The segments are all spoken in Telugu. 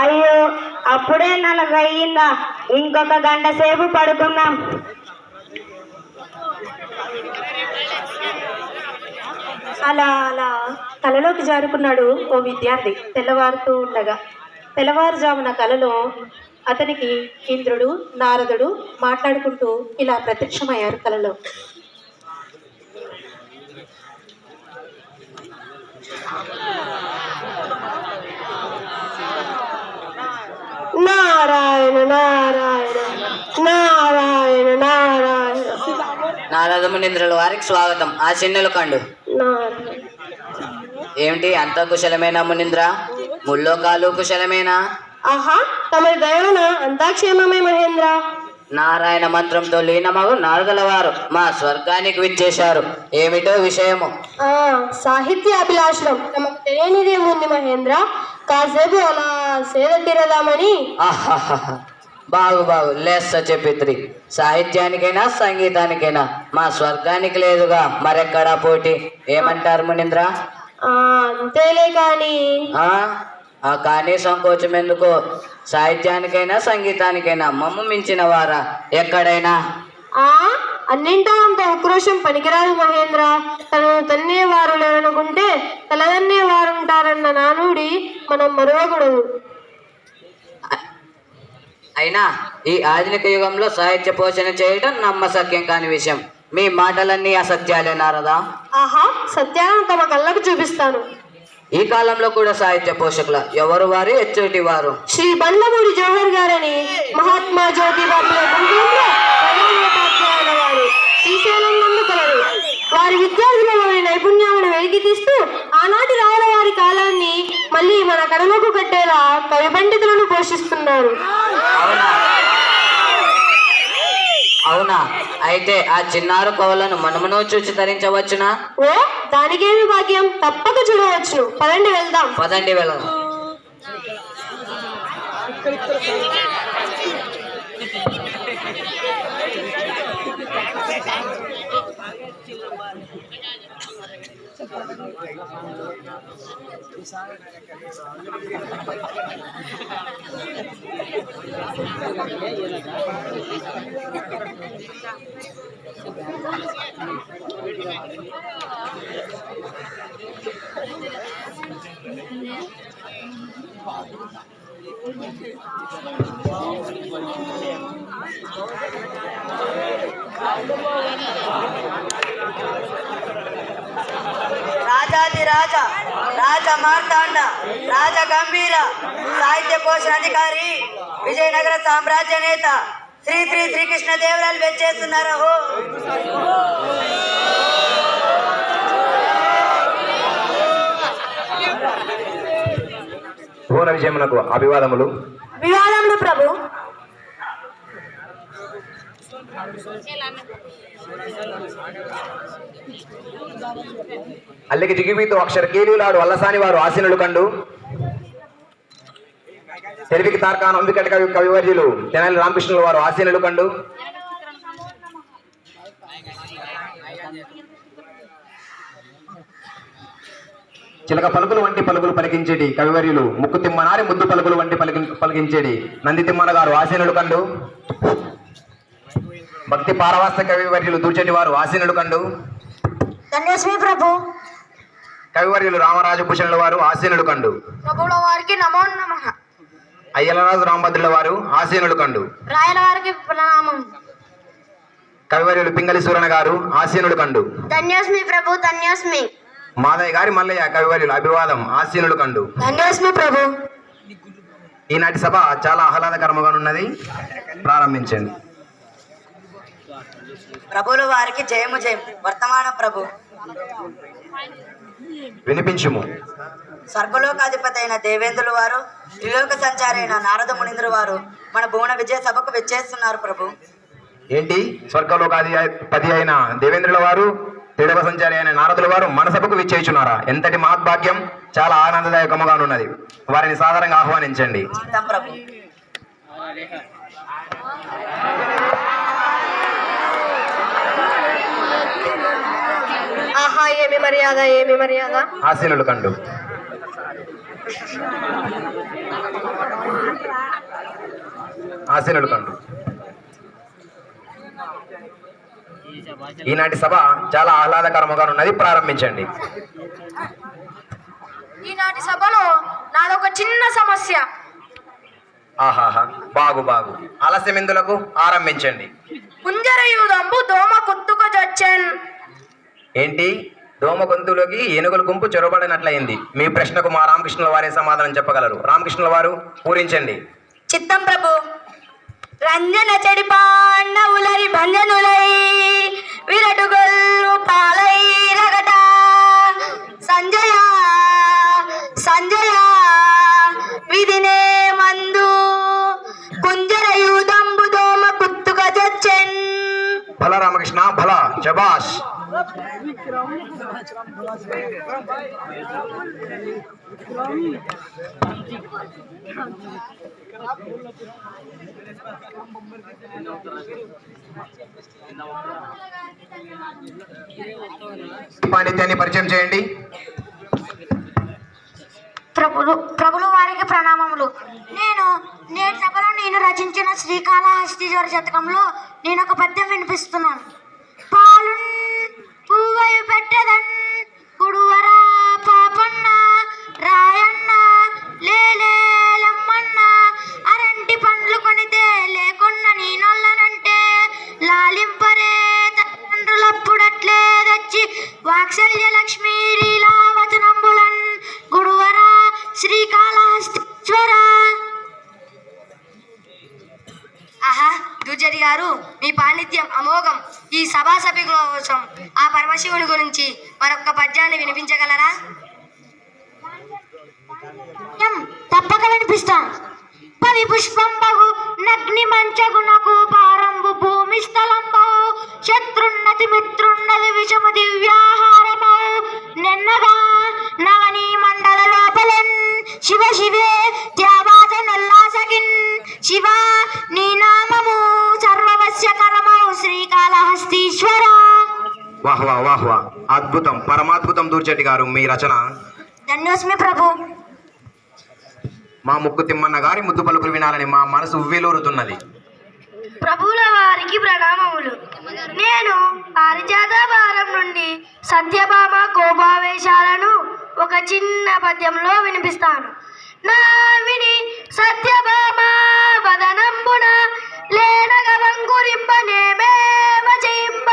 అయ్యో, అప్పుడే 4 అయ్యిందా? ఇంకొక గంట సేపు పడుకుందాం. అలా అలా కలలోకి జారుకున్నాడు ఓ విద్యార్థి. తెల్లవారుజామున కలలో అతనికి ఇంద్రుడు, నారదుడు మాట్లాడుకుంటూ ఇలా ప్రత్యక్షమయ్యారు కలలో. నారాయణ నారాయణ నారాయణ నారాయణ. నారద మునీంద్రుల వారికి స్వాగతం. ఆశీనులు కండు. ఏమిటి, అంత కుశలమేనా మునీంద్ర? ముల్లోకాలు కుశలమేనా? ఆహా, తమరి దయవన అంతా క్షేమమే మహేంద్ర. నారాయణ మంత్రంతో లీనమగు నారదుల వారు మా స్వర్గానికి విచ్చేశారు. ఏమిటో విషయము? సాహిత్య అభిలాషం తమకు తెలియనిదేముంది మహేంద్ర. కాసేపు అలా సేద తీరదామని. బాగు లెస్స చెప్పిత్రి. సాహిత్యానికైనా సంగీతానికైనా మా స్వర్గానికి లేదుగా మరెక్కడా పోటీ. ఏమంటారు మునీంద్ర? అంతేలే కాని. కానీ సంకోచం ఎందుకు? సాహిత్యానికైనా సంగీతానికైనా మమ్ము మించిన వారా ఎక్కడైనా? అన్నింటా అంత ఉక్రోషం పనికిరాదు మహేంద్ర. తను తన్నేవారు లేరనుకుంటే తలదన్నేవారు ఉంటారన్న నానుడి మనం మరవకూడదు. అయినా ఈ ఆధునిక యుగంలో సాహిత్య పోషణ చేయడం నమ్మశక్యం కాని విషయం. మీ మాటలన్నీ అసత్యాలే నారదా? ఆహా, సత్యాలను తమ కళ్ళకు చూపిస్తాను. ఈ కాలంలో కూడా సాహిత్య పోషకుల ఎవరు వారు ఎచ్చటి వారు? శ్రీ బండ్లమూరి జవహర్ గారని మహాత్మా జ్యోతిబా వారు శ్రీశైలం నందు కలరు. వారి విద్యార్థులలోని నైపుణ్యాలను వెలికి తీస్తూ ఆనాటి రాయల వారి కాలాన్ని మళ్ళీ మన కడలకు కట్టేలా కవి పండితులను పోషిస్తున్నారు. అవునా? అయితే ఆ చిన్నారు కవులను మనమును చూసి ధరించవచ్చునా? దానికేమి భాగ్యం, తప్పక చూడవచ్చును. పదండి వెళ్దాం. రాజాదిరాజ, రాజ మార్తాండ, రాజ గంభీర, సాహిత్య పోషణ అధికారి, విజయనగర సామ్రాజ్య నేత శ్రీ శ్రీ శ్రీకృష్ణదేవరాయలు వెచ్చేస్తున్నారు. భువన విజయమునకు అభివాదములు. అభివాదములు ప్రభు. అల్లికి జిగిబీతో అక్షర కీలులాడు వల్లసాని వారు ఆసీనులు కండు. తెరివికి తార్కాను అంబికట కవివర్యులు తెనాలి రామకృష్ణుల వారు ఆసీనులు కండు. చిలక పలుకులు వంటి పలుకులు పలికించేటి కవివర్యులు ముక్కు తిమ్మనారి ముద్దు పలుకులు వంటి పలికించేటి నంది తిమ్మన గారు ఆసీనులు కండు. భక్తి పారవాస్త కవివర్యులు దూచటి వారు ఆసీనులు కండు. ప్రభు. కవివర్యులు రామరాజు భూషణుల వారు ఆసీనులు కండు. ప్రభువుల వారికి నమో నమః. అయ్యలరాజు రామభద్రుల వారు ఆసీనులు కండు. రాయల వారికి ప్రణామం. కవివర్యులు పింగళి సూరణ గారు ఆసీనులు కండు. ధన్యోస్మి ప్రభు, ధన్యోస్మి. మాదయ్య గారి మల్లయ్య కవివర్యులు అభివాదం ఆసీనులు కండు. ధన్యోస్మి ప్రభు. ఈనాటి సభ చాలా ఆహ్లాదకరంగానున్నది. ప్రారంభించండి. ప్రభుల వారికి జయము జయం. వర్తమాన ప్రభు వినిపించుము. స్వర్గలోకాధిపతి అయిన దేవేంద్రుల వారు, త్రిలోక సంచారి అయిన నారద మునీంద్రుల వారు మన భువన విజయ సభకు విచ్చేస్తున్నారు ప్రభు. ఏంటి, స్వర్గలోకాధిపతి అయిన దేవేంద్రుల వారు, త్రిలోక సంచారి అయిన నారదుల వారు మన సభకు విచ్చేయుచున్నారా? ఎంతటి మహద్భాగ్యం. చాలా ఆనందదాయకముగానున్నది. వారిని సాధారణంగా ఆహ్వానించండి. ప్రభు. ఏమి మర్యాద ఏమి మర్యాద. ఆసీనులు కండు. ఆసీనులు కండు. ఈనాటి సభ చాలా ఆహ్లాదకరముగా ఉన్నది. ప్రారంభించండి. ఈనాటి సభలో నాదొక చిన్న సమస్య. ఆహాహా, బాగు బాగు. ఆలస్యమెందులకు, ఆరంభించండి. కుంజరయుధంబు దోమ కుత్తుకు చచ్చెన్. ఏంటి? దోమ గొంతులోకి ఏనుగుల గుంపు చొరబడినట్లయింది. మీ ప్రశ్నకు మా రామకృష్ణుల వారే సమాధానం చెప్పగలరు. రామకృష్ణుల వారు పూరించండి. చిత్తం ప్రభు. రంజన చెడిపాండ ఉలరి భంజనులై విరటుగొల్లు పాలై రగట సంజయ సంజయ విధినే మందు కుంజరయుధంబు దోమ కుత్తుక చచ్చెన్. భల రామకృష్ణ, భల. శబాష్. పాండిత్యాన్ని పరిచయం చేయండి. ప్రభులు వారికి ప్రణామములు. నేటి సభలో నేను రచించిన శ్రీకాళహస్తీశ్వర శతకంలో నేను ఒక పద్యం వినిపిస్తున్నాను. పాలున్ పువ్వయు పెట్టదన్ కుడువరా పాపన్న రాయన్న లేలేలమ్మన్న అరంటి పండ్లు కొనితే లేకున్న నీనొల్లనంటే లాలింపరే తండ్రులప్పుడట్లే తెచ్చి వాత్సల్య లక్ష్మీ లీలావచనంబులన్ గుడువరా శ్రీకాళహస్తీశ్వర. ఆహా, దుర్జటి గారు, మీ పాండిత్యం అమోఘం. ఈ సభాసభ్యుల కోసం ఆ పరమశివుని గురించి మరొక్క పద్యాన్ని వినిపించగలరా? తప్పక వినిపిస్తాను. పది పుష్పంబగు నగ్ని మంచగునకు పారంబు భూమి స్థలంబు శత్రున్నతి మిత్రున్నది విషము దివ్యాహారము నిన్నగా నవని మండల లోపలెన్ శివ శివే త్యావాజ నల్లాసగిన్ శివ నీ నామము సర్వవశ్యకరమౌ శ్రీకాళహస్తీశ్వర. వాహ్ వాహ్ వాహ్ వాహ్. అద్భుతం, పరమాద్భుతం దూర్జటి గారు మీ రచన. ధన్యోస్మి ప్రభు. మా ముక్కు తిమ్మన్న గారి ముద్దు పలుకులు వినాలని మా మనసు ఉవ్విలూరుతున్నది. ప్రభువుల వారికి ప్రణామములు. నేను పారిజాత భారం నుండి సత్యభామ కోపావేశాలను ఒక చిన్న పద్యంలో వినిపిస్తాను. నా విని సత్యభామ వదనంబున లేనగ వంగురింప నేమేమ చేయింప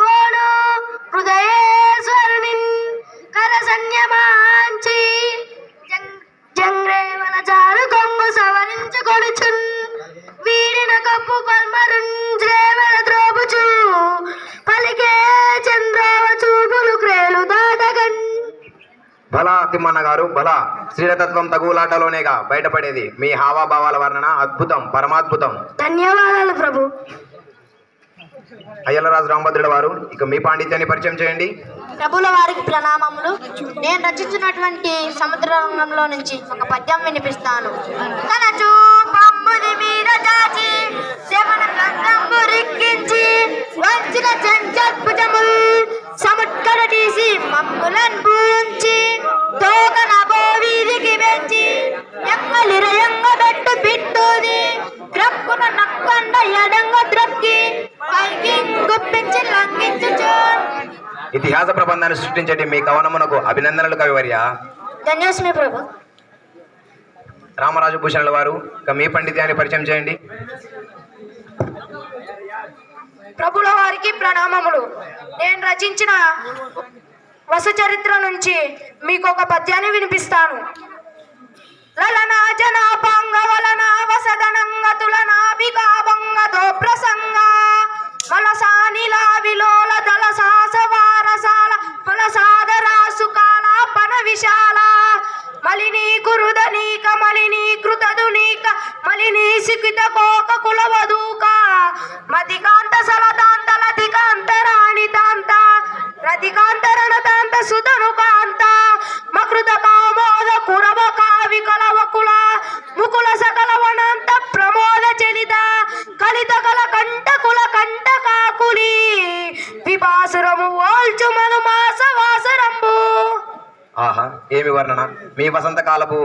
గోడు హృదయేశ్వరుని కరసన్యమాంచి జంగ్రేవన చారు కొంగు సవరించు కొడుచున్ వీడిన కప్పు పల్మరున్ శ్రేవల త్రోపుచు పలికే చంద్రవ చూపులు క్రేలు దాటగన్. భలా తిమ్మన్న గారు, భలా. శ్రీరతత్వం తగులాటలోనేగా బయటపడేది. మీ హావాభావాల వర్ణన అద్భుతం, పరమాద్భుతం. ధన్యవాదాలు ప్రభు. అయ్యలరాజు రామభద్రుల వారు, ఇక మీ పాండిత్యాన్ని పరిచయం చేయండి. ప్రభుల వారికి ప్రణామములు. నేను రచించినటువంటి సముద్ర రంగంలో నుంచి ఒక పద్యం వినిపిస్తాను. తనచు పంబుది మీద చాచి శమన గంధంబు రిక్కించి వంచిన చెంచద్భుజముల్ సముట్కడ తీసి మమ్ములన్ పూంచి తోకన బోవీధికి వెంచి ఎమ్మలిరయంగ పెట్టు పిట్టూది గ్రక్కున నక్కండ ఎడంగ ద్రక్కి పైకి గుప్పించి లంఘించుచు. ఇతిహాస ప్రబంధాన్ని సృష్టించండి. మీ కవనమునకు అభినందనలు కవివర్య. ధన్యోస్మి ప్రభు. రామరాజు భూషణుల వారు, ఇక మీ పండిత్యాన్ని పరిచయం చేయండి. ప్రభుల వారికి ప్రణామములు. నేను రచించిన వసచరిత్ర నుంచి మీకు ఒక పద్యాన్ని వినిపిస్తాను. లలనా జనాభంగ వలన వసదనంగ తులనా విగాభంగ దో ప్రసంగ మలసానిలా విలోల దళ సాసవారసాల ఫలసాదరాసు కాల పన విశాల మలినీ కురుదనీక మలినీ కృతదునీక మలినీ సికిత కోక కులవదూక మతికాంత సలదాంత లతికాంతరాణితాంత రతికాంతరణతాంత సుధనుకాంత మకృత కామోద కురవ కావికలవకుల ముకుల సకలవనంత ప్రమోద చలిత కవితగల కంటకుల కంటకాకులి పిపాసురము ఓల్చు మను మాస వాసరంబు. ఆహా, ఏమి వర్ణన! మీ వసంతకాలపు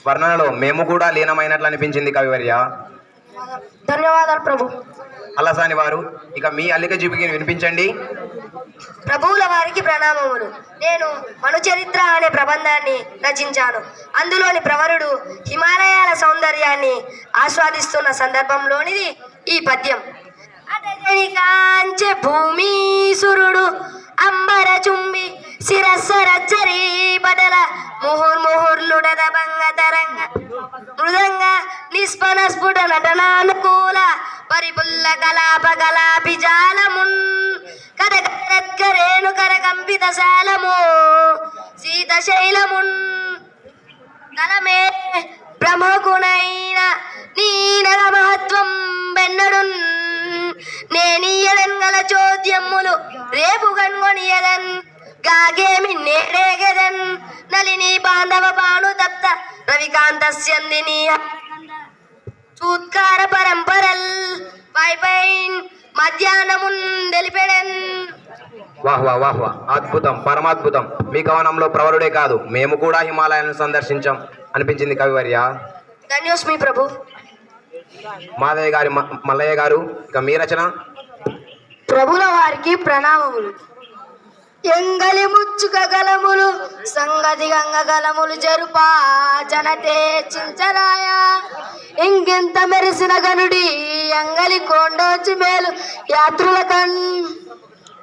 వర్ణనలో మేము కూడా లీనమైనట్లు అనిపించింది కవివర్య. ధన్యవాదాలు ప్రభు. అల్లసాని వారు ఇక మీ అల్లిక జీవికి వినిపించండి. ప్రభువుల వారికి ప్రణామములు. నేను మను చరిత్ర అనే ప్రబంధాన్ని రచించాను. అందులోని ప్రవరుడు హిమాలయాల సౌందర్యాన్ని ఆస్వాదిస్తున్న సందర్భంలోనిది ఈ పద్యం. అతని కాంచె భూమీసురుడు అంబర చుంబి శిరస్సరచ్చరీ బదల ముహుర్ముహుర్లుడద భంగ తరంగ మృదంగ నిస్పన స్ఫుట నటనానుకూల పరిపుల్ల కలాప కలాపి జాలమున్ కరకరేణు కరకంపిత శాలము శీతశైలమున్ కలమే ప్రముఖునైన నీనగ మహత్వం బెన్నడున్ నేనీయడన్ గల చోద్యమ్ములు రేపు కన్గొనియదన్ గాగేమి నేరేగదన్ నలిని బాంధవ బాణు తప్త రవికాంతస్యందిని చూత్కార పరంపరల్ పైపైన్ మధ్యాహ్నమున్ తెలిపెడన్. వాహ్ వాహ్ వాహ్ వాహ్, అద్భుతం, పరమాద్భుతం. మీ కవనంలో ప్రవరుడే కాదు, మేము కూడా హిమాలయాలను సందర్శించాం అనిపించింది కవివర్య. ధన్యోస్మి ప్రభు. మాదయ్య గారి మల్లయ్య గారు ఇక మీ రచన. ప్రభుల వారికి ప్రణామములు. ఎంగలి ముచ్చుక గలములు సంగతి గంగ గలములు జరుపా జనతే చించరాయ ఇంకెంత మెరిసిన గనుడి ఎంగలి కొండోచి మేలు యాత్రుల కన్.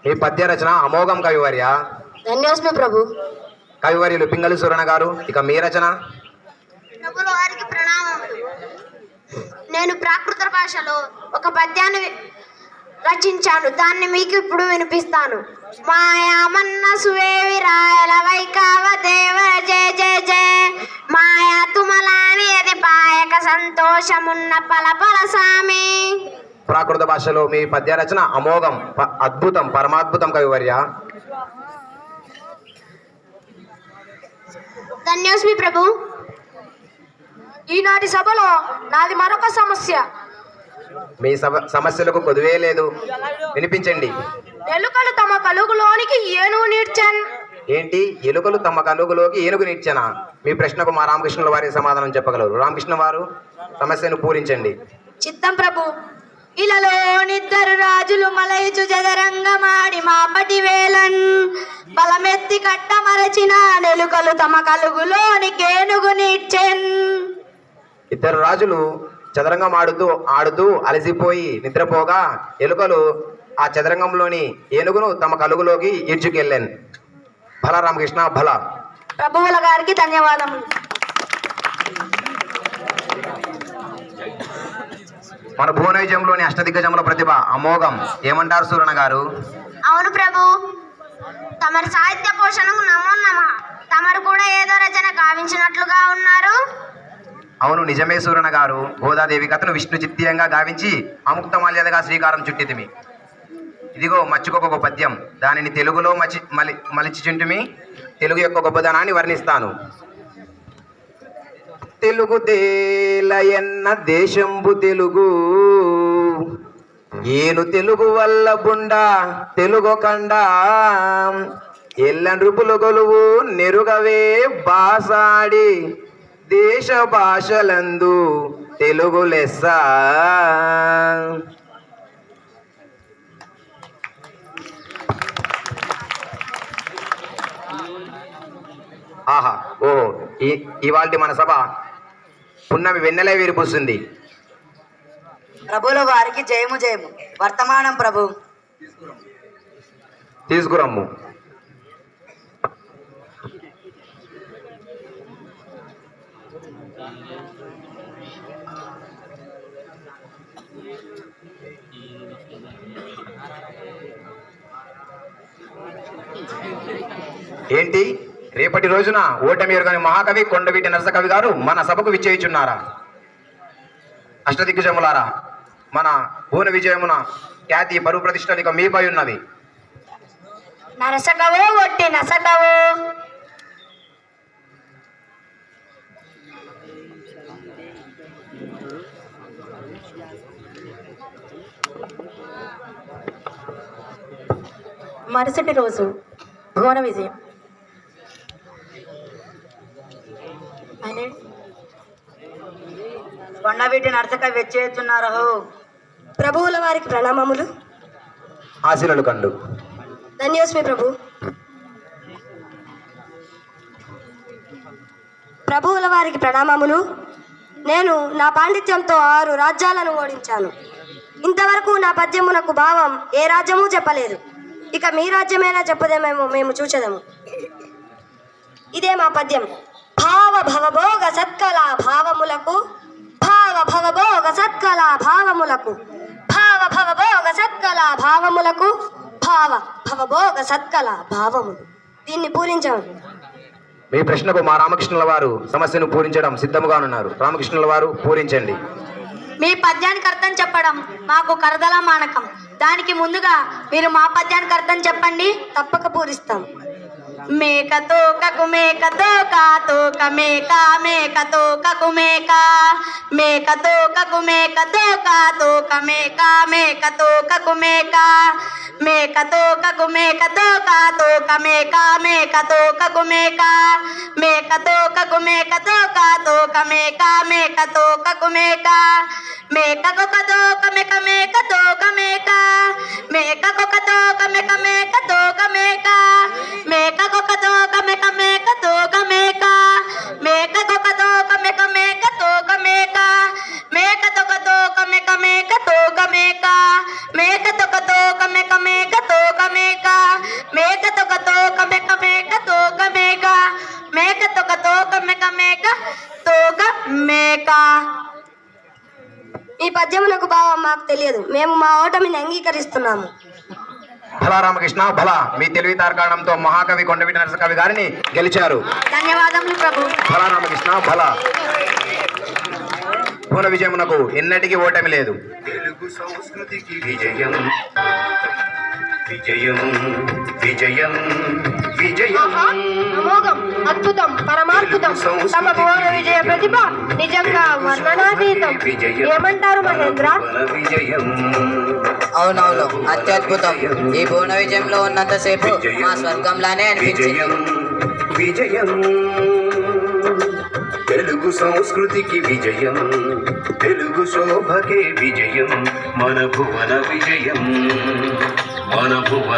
మీ పద్య రచన అమోఘం కవివర్య. ధన్యోస్మి ప్రభు. కవివర్యులు పింగళి సురణ గారు ఇక మీ రచన. ప్రభుల వారికి ప్రణామములు. నేను ప్రాకృత భాషలో ఒక పద్యాన్ని రచించాను. దాన్ని మీకు ఇప్పుడు వినిపిస్తాను. మాయామన్న సువేవి రాయల వైకావ దేవ జయ జయ జయ మాయా తుమలాని అది పాయక సంతోషమున్న పలపల సామి. ప్రాకృత భాషలో మీ పద్య రచన అమోఘం, అద్భుతం, పరమాద్భుతం కవివర్య. ధన్యోస్మి ప్రభు. ఈనాటి సభలో నాది మరొక సమస్య. మీ సమస్యలకు కొదువే లేదు, వినిపించండి. ఎలుకలు తమ కలుగులోనికి ఏనుగు నీడ్చన్. ఏంటి, ఎలుకలు తమ కలుగులోకి ఏనుగు నిచ్చెనా? మీ ప్రశ్నకు మా రామకృష్ణుల వారి సమాధానం చెప్పగలరు. రామకృష్ణ వారు సమస్యను పూరించండి. చిత్తం ప్రభు. ఇలలోనిద్దరు రాజులు మలయిచు జగరంగమాడి మాపటి వేలన్ బలమెత్తి కట్ట మరచిన నెలుకలు తమ కలుగులోని కేనుగు నీడ్చెన్. ఇద్దరు రాజులు చదరంగం ఆడుతూ అలసిపోయి నిద్రపోగా ఎలుకలు ఆ చదరంగంలోని ఏనుగును తమ కలుగులోకి ఈడ్చుకెళ్ళాను. భల రామకృష్ణ భల. ప్రభువుల గారికి ధన్యవాదములు. మన భువన విజయంలోని అష్టదిగ్గజముల ప్రతిభ అమోఘం. ఏమంటారు సూరణ గారు? అవును ప్రభు. తమరి సాహిత్య పోషణకు నమో నమః. తమరు కూడా ఏదో రచన గావించినట్లుగా ఉన్నారు. అవును, నిజమే సూరణ గారు. గోదాదేవి కథను విష్ణు చిత్తీయంగా గావించి అముక్త మాల్యదగా శ్రీకారం చుట్టితిమి. ఇదిగో మచ్చుకొక పద్యం, దానిని తెలుగులో మలిచిచుంటిమి. తెలుగు యొక్క గొప్పదనాన్ని వర్ణిస్తాను. తెలుగు తేలయన్న దేశంబు తెలుగు ఏను తెలుగు వల్ల బుండ తెలుగు కండ ఎల్ల నృపులు గొలువు నెరుగవే బాసాడి దేశ భాషలందు తెలుగు లెస్స. ఆహా, ఓహో, ఇవాల్టి మన సభ పున్నమి వెన్నెలే విరిపుస్తుంది. ప్రభుల వారికి జయము జయము. వర్తమానం ప్రభు. తీసుకురమ్ము. ఏంటి, రేపటి రోజున ఓటమి ఎరుగని మహాకవి కొండవీటి నరసకవి గారు మన సభకు విచ్చేయుచున్నారా? అష్టదిగ్గజములారా, మన భువన విజయమున ఖ్యాతి పరువు ప్రతిష్టలు ఇక మీపై ఉన్నవి. నరసకవో ఒట్టి నసకవో. మరుసటి రోజు భువన విజయం. కొండవీటి నరసక వెచ్చేస్తున్నారు. ప్రభువుల వారికి ప్రణామములు. ఆశీనులు కండు. ధన్యోస్మి ప్రభు. ప్రభువుల వారికి ప్రణామములు. నేను నా పాండిత్యంతో 6 రాజ్యాలను ఓడించాను. ఇంతవరకు నా పద్యమునకు భావం ఏ రాజ్యము చెప్పలేదు. ఇక మీ రాజ్యమైనా చెప్పదేమేమో మేము చూచెదము. ఇదే మా పద్యం. భావ భవభోగ సత్కళా భావములకు, భావ భవభోగ సత్కళా భావములకు, భావ భవభోగ సత్కళా భావములకు, భావ భవభోగ సత్కళా భావములు. దీన్ని పూరించాము. మీ ప్రశ్నకు మా రామకృష్ణుల వారు సమస్యను పూరించడం సిద్ధముగానున్నారు. రామకృష్ణుల వారు పూరించండి. మీ పద్యానికి అర్థం చెప్పడం మాకు కరదల మానకం. దానికి ముందుగా మీరు మా పద్యానికి అర్థం చెప్పండి. తప్పక పూరిస్తాం. మేకతో కకు మేకతో కాతోక మేక మేకతో కకు మేక, మేకతో కకు మేకతో కాతోక మేక మేకతో కకు మేక, మేకతో కకు మేకతో కాతోక మేక మేకతో కకు మేక, మేకతో కకు మేకతో కాతోక మేక మేకతో కకు మేక, మేకకు కదోక మేక మేకతో కమేక, మేకకు కదోక మేక మేకతో కమేక, మేకకు కదోక మేక మేకతో కమేక, మేకకు కదోక మేక మేకతో కమేక, మేకతో కదోక మేక మేకతో కమేక, మేకతో కదోక మేక మేకతో కమేక, మేకతో కదోక మేక మేకతో కమేక, మేకతో కదోక మేక మేకతో కమేక. ఈ పద్యములకు భావం మాకు తెలియదు. మేము మా ఓటమిని అంగీకరిస్తున్నాము. భలా రామకృష్ణ భలా. మీ తెలివి తార్కాణంతో మహాకవి కొండవీటి నరసకవి గారిని గెలిచారు. ధన్యవాదములు ప్రభు. భలా రామకృష్ణ భలా. పూర్ణ విజయమునకు ఎన్నటికీ ఓటమి లేదు. తెలుగు సంస్కృతికి విజయం విజయం విజయం విజయం. అమోఘం, అద్భుతం, పరమాద్భుతం. తమ భువన విజయ ప్రతిభ నిజంగా వర్ణనాతీతం. ఏమంటారు మహేంద్ర? విజయం అవునవును, అత్యద్భుతం. ఈ భువన విజయంలో ఉన్నంతసేపు మా స్వర్గంలానే అనిపించింది. విజయం తెలుగు సంస్కృతికి విజయం, తెలుగు శోభకే విజయం, మన భువన విజయం, మన భువన